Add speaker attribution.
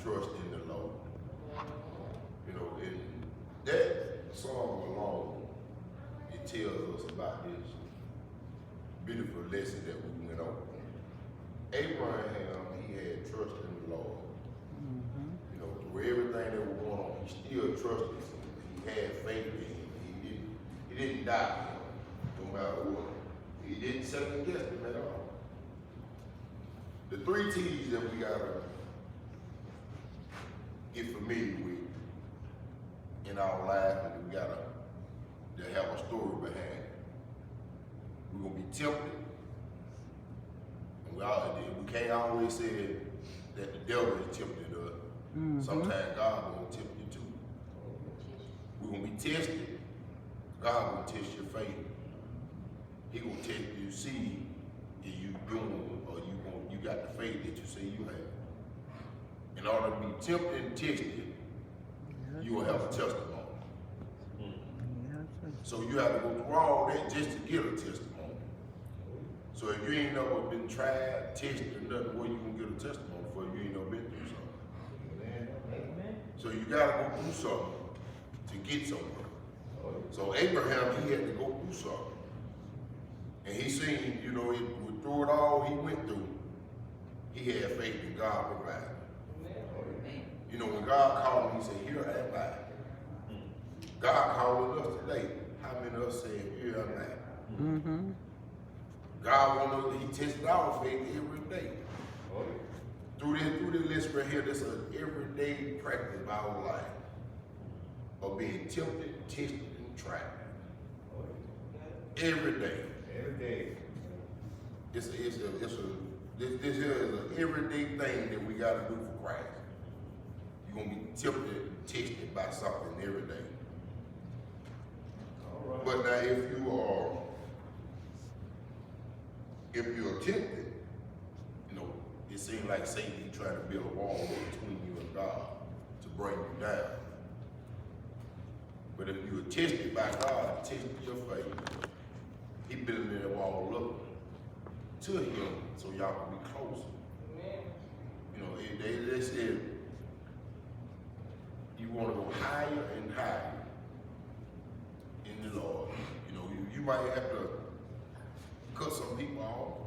Speaker 1: trust in the Lord. You know, in that song alone, it tells us about this beautiful lesson that we went over. Abraham, he had trust in the Lord. You know, through everything that was going on, he still trusted him. He had faith in him. He didn't doubt him, no matter what. He didn't second guess him at all. The three T's that we gotta get familiar with in our life, and we gotta have a story behind it. We're gonna be tempted. And we can't always say that the devil is tempting us. Sometimes God will tempt you too. We're gonna be tested. God will test your faith. He gonna test you, see if you doing or you got the faith that you say you have. In order to be tempted and tested, you will have a testimony. So you have to go through all that just to get a testimony. So if you ain't never been tried, tested, or nothing, where you gonna get a testimony for? You ain't never been through something. Amen. So you gotta go through something to get somewhere. So Abraham, he had to go through something. And he seen, you know, through it all he went through, he had faith in God provided. You know, when God called him, he said, "Here am I." God calling us today. How many of us say, "Here am I"? God wants us, he tested our faith every day. Through this list right here, this is an everyday practice of our life of being tempted, tested, and tried. Every day. Every day. This here is an everyday thing that we gotta do for Christ. You're gonna be tempted and tested by something every day. All right. But now if you're tempted, you know, it seems like Satan, he trying to build a wall between you and God to bring you down. But if you are tested by God, tested your faith, he building that wall up to him so y'all can be closer. You know, they said you want to go higher and higher in the Lord. You know, you might have to cut some people off.